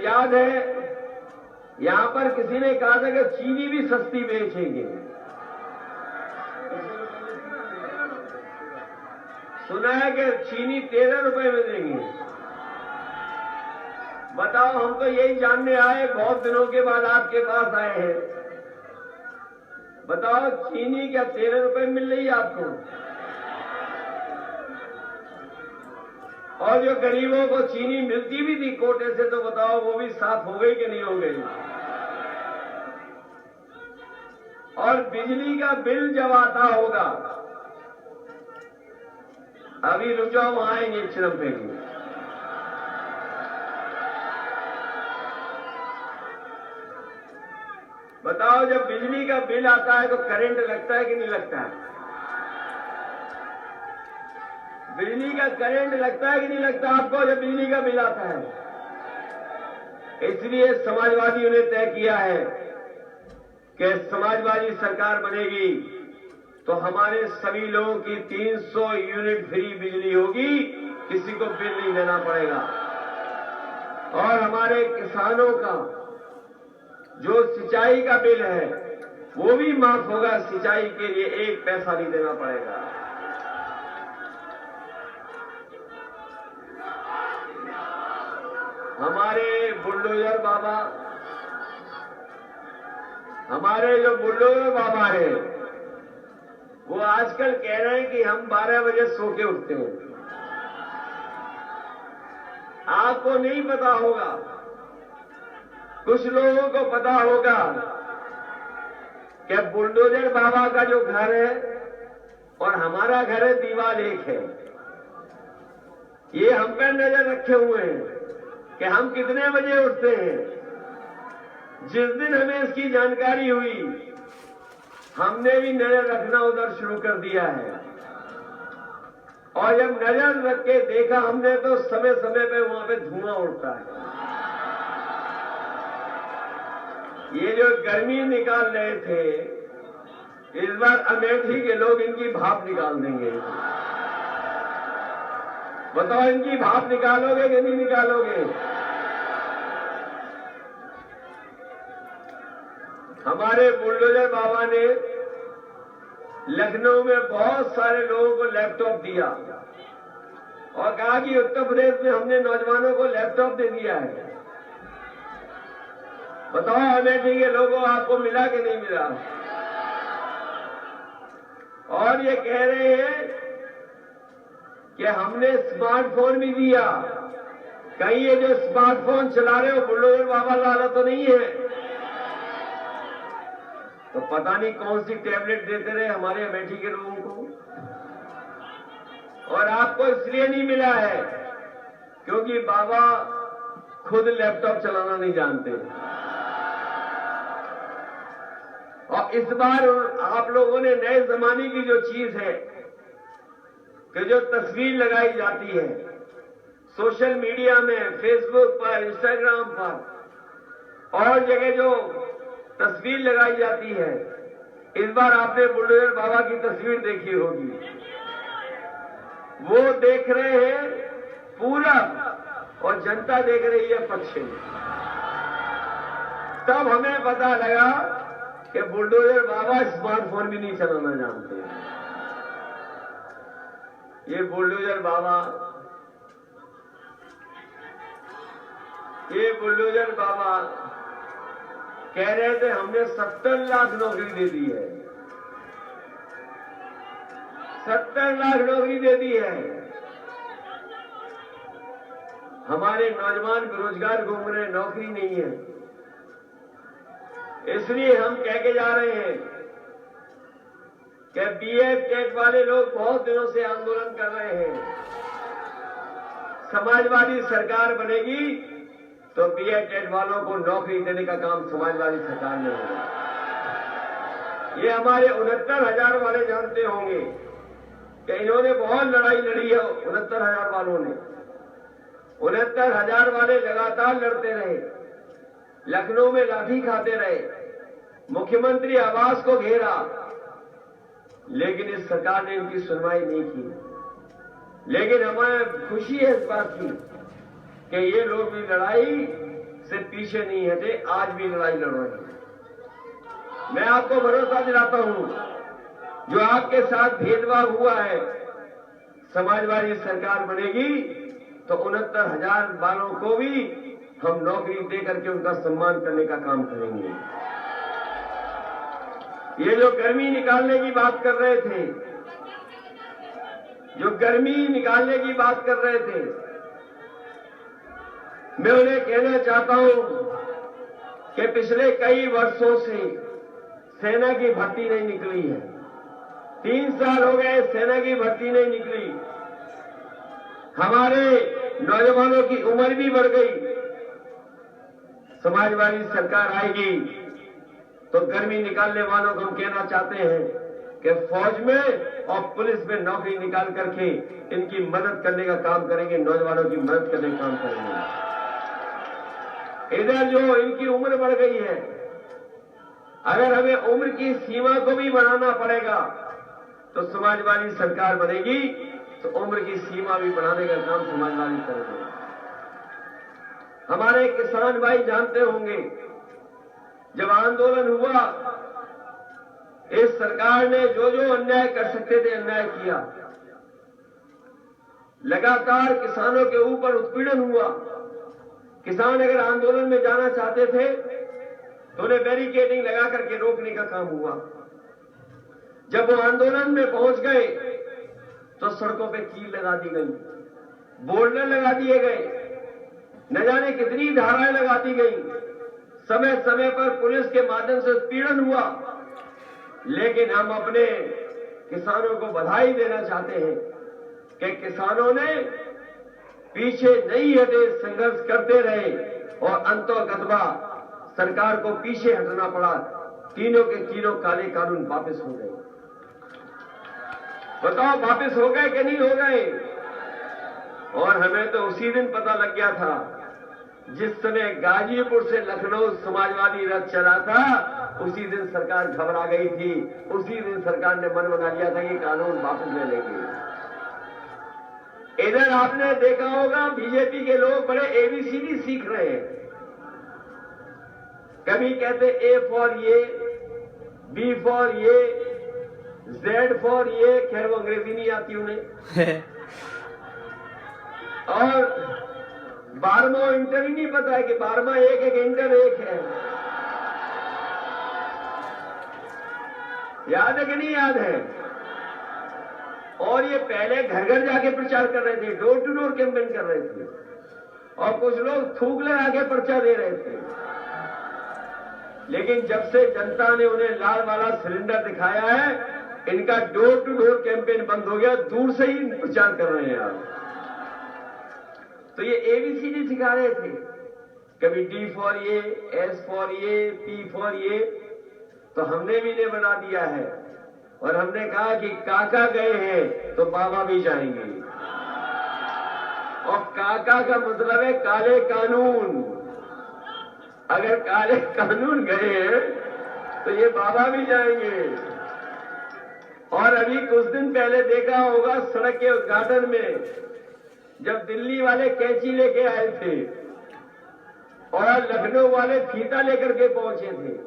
याद है यहां पर किसी ने कहा था कि चीनी भी सस्ती बेचेंगे। सुना है कि चीनी 13 रुपए में देंगे। बताओ, हम तो यही जानने आए, बहुत दिनों के बाद आपके पास आए हैं। बताओ, चीनी क्या 13 रुपए मिल रही है आपको? और जो गरीबों को चीनी मिलती भी थी कोटे से, तो बताओ वो भी साफ हो गई कि नहीं हो गई? और बिजली का बिल जब आता होगा, अभी रुक जाओ, वहां आएंगे चिरम पे। बताओ, जब बिजली का बिल आता है तो करंट लगता है कि नहीं लगता है? बिजली का करंट लगता है कि नहीं लगता आपको जब बिजली का बिल आता है? इसलिए समाजवादियों ने तय किया है कि समाजवादी सरकार बनेगी तो हमारे सभी लोगों की 300 यूनिट फ्री बिजली होगी, किसी को बिल नहीं देना पड़ेगा। और हमारे किसानों का जो सिंचाई का बिल है वो भी माफ होगा, सिंचाई के लिए 1 पैसा नहीं देना पड़ेगा। हमारे बुलडोजर बाबा, हमारे जो बुलडोजर बाबा हैं, वो आजकल कह रहे हैं कि हम 12 बजे सो के उठते हैं। आपको नहीं पता होगा, कुछ लोगों को पता होगा कि बुलडोजर बाबा का जो घर है और हमारा घर है, दीवार एक है। ये हम पर नजर रखे हुए हैं कि हम कितने बजे उठते हैं। जिस दिन हमें इसकी जानकारी हुई, हमने भी नजर रखना उधर शुरू कर दिया है। और जब नजर रख के देखा हमने, तो समय समय पे वहां पे धुआं उड़ता है। ये जो गर्मी निकाल रहे थे, इस बार अमेठी के लोग इनकी भाप निकाल देंगे। बताओ, इनकी भाप निकालोगे कि नहीं निकालोगे? हमारे बुलडोजर बाबा ने लखनऊ में बहुत सारे लोगों को लैपटॉप दिया और कहा कि उत्तर प्रदेश में हमने नौजवानों को लैपटॉप दे दिया है। बताओ, अमेठी के लोगों, आपको मिला कि नहीं मिला? और ये कह रहे हैं कि हमने स्मार्टफोन भी दिया। कहीं ये जो स्मार्टफोन चला रहे हो बुलडोजर बाबा वाला तो नहीं है? तो पता नहीं कौन सी टैबलेट देते रहे हमारे अमेठी के लोगों को। और आपको इसलिए नहीं मिला है क्योंकि बाबा खुद लैपटॉप चलाना नहीं जानते। और इस बार आप लोगों ने नए जमाने की जो चीज है कि जो तस्वीर लगाई जाती है सोशल मीडिया में, फेसबुक पर, इंस्टाग्राम पर और जगह जो तस्वीर लगाई जाती है, इस बार आपने बुलडोजर बाबा की तस्वीर देखी होगी। वो देख रहे हैं पूरब और जनता देख रही है पश्चिम। तब हमें पता लगा कि बुलडोजर बाबा स्मार्टफोन भी नहीं चलाना जानते। ये बुलडोजर बाबा कह रहे थे हमने 70 लाख नौकरी दे दी है। 70 लाख नौकरी दे दी है। हमारे नौजवान बेरोजगार घूम रहे, नौकरी नहीं है। इसलिए हम कह के जा रहे हैं कि बीएड टेट वाले लोग बहुत दिनों से आंदोलन कर रहे हैं। समाजवादी सरकार बनेगी तो बीएड टेट वालों को नौकरी देने का काम समाजवादी सरकार ने होगा। ये हमारे 69,000 वाले जानते होंगे कि इन्होंने बहुत लड़ाई लड़ी है। 69,000 वालों ने, 69,000 वाले लगातार लड़ते रहे, लखनऊ में लाठी खाते रहे, मुख्यमंत्री आवास को घेरा, लेकिन इस सरकार ने इनकी सुनवाई नहीं की। लेकिन हमें खुशी है इस बात की कि ये लोग भी लड़ाई से पीछे नहीं हटे, आज भी लड़ाई लड़ रहे हैं। मैं आपको भरोसा दिलाता हूं, जो आपके साथ भेदभाव हुआ है, समाजवादी सरकार बनेगी तो 69,000 बालों को भी हम नौकरी देकर के उनका सम्मान करने का काम करेंगे। ये जो गर्मी निकालने की बात कर रहे थे, जो गर्मी निकालने की बात कर रहे थे, मैं उन्हें कहना चाहता हूं कि पिछले कई वर्षों से सेना की भर्ती नहीं निकली है। 3 साल हो गए सेना की भर्ती नहीं निकली। हमारे नौजवानों की उम्र भी बढ़ गई। समाजवादी सरकार आएगी तो गर्मी निकालने वालों को हम कहना चाहते हैं कि फौज में और पुलिस में नौकरी निकाल करके इनकी मदद करने का काम करेंगे, नौजवानों की मदद करने का काम करेंगे। इधर जो इनकी उम्र बढ़ गई है, अगर हमें उम्र की सीमा को भी बढ़ाना पड़ेगा तो समाजवादी सरकार बनेगी तो उम्र की सीमा भी बढ़ाने का काम समाजवादी करेंगे। हमारे किसान भाई जानते होंगे, जब आंदोलन हुआ, इस सरकार ने जो जो अन्याय कर सकते थे अन्याय किया। लगातार किसानों के ऊपर उत्पीड़न हुआ। किसान अगर आंदोलन में जाना चाहते थे तो उन्हें बैरिकेडिंग लगा करके रोकने का काम हुआ। जब वो आंदोलन में पहुंच गए तो सड़कों पे कील लगा दी गई, बोर्डर लगा दिए गए, न जाने कितनी धाराएं लगा दी गई। समय समय पर पुलिस के माध्यम से उत्पीड़न हुआ। लेकिन हम अपने किसानों को बधाई देना चाहते हैं कि किसानों ने पीछे नहीं हटे, संघर्ष करते रहे और अंतोगत्वा सरकार को पीछे हटना पड़ा। तीनों के तीनों काले कानून वापस हो गए। बताओ वापस हो गए कि नहीं हो गए? और हमें तो उसी दिन पता लग गया था, जिस समय गाजीपुर से लखनऊ समाजवादी रथ चला था, उसी दिन सरकार घबरा गई थी। उसी दिन सरकार ने मन बना लिया था कि कानून वापस ले लेंगे। इधर आपने देखा होगा बीजेपी के लोग बड़े एबीसीडी सीख रहे हैं। कभी कहते ए फॉर ये, बी फॉर ये, जेड फॉर ये, खैर वो अंग्रेजी नहीं आती उन्हें। और 12वां इंटर ही नहीं पता है कि 12वां एक एक इंटर एक है। याद है कि नहीं याद है? और ये पहले घर घर जाके प्रचार कर रहे थे, डोर टू डोर कैंपेन कर रहे थे, और कुछ लोग थूक लगा के पर्चा दे रहे थे। लेकिन जब से जनता ने उन्हें लाल वाला सिलेंडर दिखाया है, इनका डोर टू डोर कैंपेन बंद हो गया, दूर से ही प्रचार कर रहे हैं आप। तो ये एबीसीडी सिखा रहे थे, कभी डी फॉर ये, एस फॉर ये, पी फॉर ये। तो हमने भी इन्हें बना दिया है और हमने कहा कि काका गए हैं तो बाबा भी जाएंगे। और काका का मतलब है काले कानून। अगर काले कानून गए हैं तो ये बाबा भी जाएंगे। और अभी कुछ दिन पहले देखा होगा सड़क के उद्घाटन में, जब दिल्ली वाले कैंची लेके आए थे और लखनऊ वाले फीता लेकर के पहुंचे थे,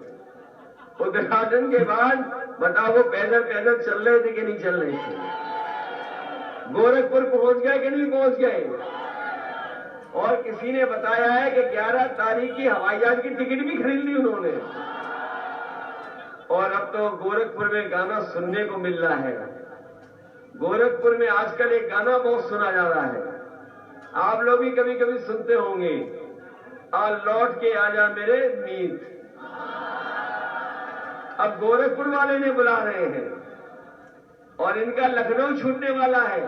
उद्घाटन के बाद बताओ वो पैदल पैदल चल रहे थे कि नहीं चल रहे थे? गोरखपुर पहुंच गए कि नहीं पहुंच गए? और किसी ने बताया है कि 11 तारीख की हवाई जहाज की टिकट भी खरीद ली उन्होंने। और अब तो गोरखपुर में गाना सुनने को मिल रहा है। गोरखपुर में आजकल एक गाना बहुत सुना जा रहा है, आप लोग भी कभी कभी सुनते होंगे, आ लौट के आजा मेरे मीत। अब गोरखपुर वाले ने बुला रहे हैं और इनका लखनऊ छूटने वाला है।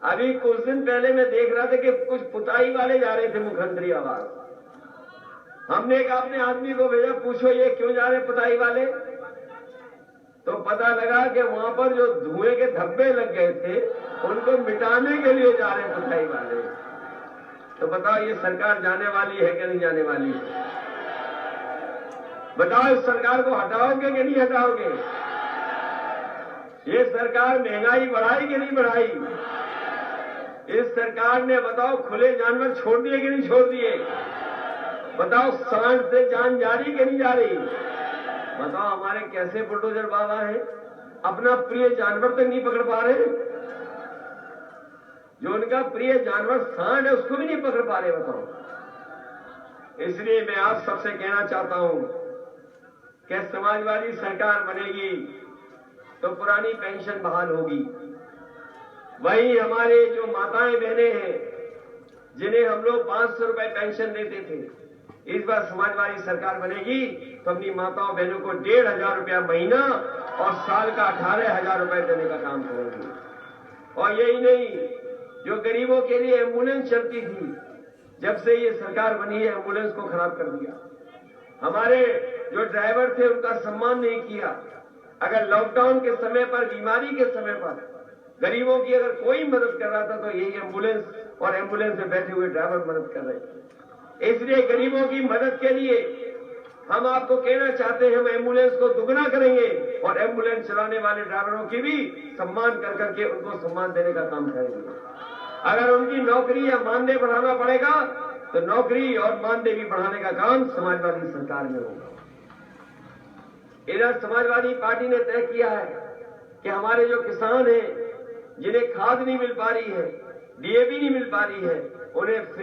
अभी कुछ दिन पहले मैं देख रहा था कि कुछ पुताई वाले जा रहे थे मुख्यमंत्री आवास। हमने एक अपने आदमी को भेजा, पूछो ये क्यों जा रहे पुताई वाले? तो पता लगा कि वहां पर जो धुएं के धब्बे लग गए थे उनको मिटाने के लिए जा रहे पुताई वाले। तो बताओ ये सरकार जाने वाली है कि नहीं जाने वाली है? बताओ इस सरकार को हटाओगे कि नहीं हटाओगे? ये सरकार महंगाई बढ़ाई कि नहीं बढ़ाई? इस सरकार ने बताओ खुले जानवर छोड़ दिए कि नहीं छोड़ दिए? बताओ, सांड से जान जा रही कि नहीं जा रही? बताओ, हमारे कैसे बुलडोजर बाबा हैं, अपना प्रिय जानवर तक नहीं पकड़ पा रहे। जो उनका प्रिय जानवर सांड है उसको भी नहीं पकड़ पा रहे। बताओ। इसलिए मैं आप सबसे कहना चाहता हूं कि समाजवादी सरकार बनेगी तो पुरानी पेंशन बहाल होगी। वही हमारे जो माताएं बहनें हैं जिन्हें हम लोग 500 रुपए पेंशन देते थे, इस बार समाजवादी सरकार बनेगी तो अपनी माताओं बहनों को 1,500 रुपया महीना और साल का 18,000 रुपए देने का काम करेंगे। और यही नहीं, जो गरीबों के लिए एम्बुलेंस चलती थी, जब से ये सरकार बनी है एम्बुलेंस को खराब कर दिया। हमारे जो ड्राइवर थे उनका सम्मान नहीं किया। अगर लॉकडाउन के समय पर, बीमारी के समय पर गरीबों की अगर कोई मदद कर रहा था तो यही एम्बुलेंस और एम्बुलेंस में बैठे हुए ड्राइवर मदद कर रहे थे। इसलिए गरीबों की मदद के लिए हम आपको कहना चाहते हैं, हम एम्बुलेंस को दुगना करेंगे और एम्बुलेंस चलाने वाले ड्राइवरों की भी सम्मान कर करके उनको सम्मान देने का काम करेंगे। अगर उनकी नौकरी या मानदेय बढ़ाना पड़ेगा तो नौकरी और मानदेय भी बढ़ाने का काम समाजवादी सरकार में होगा। इधर समाजवादी पार्टी ने तय किया है कि हमारे जो किसान हैं जिन्हें खाद नहीं मिल पा रही है, डीएपी नहीं मिल पा रही है, उन्हें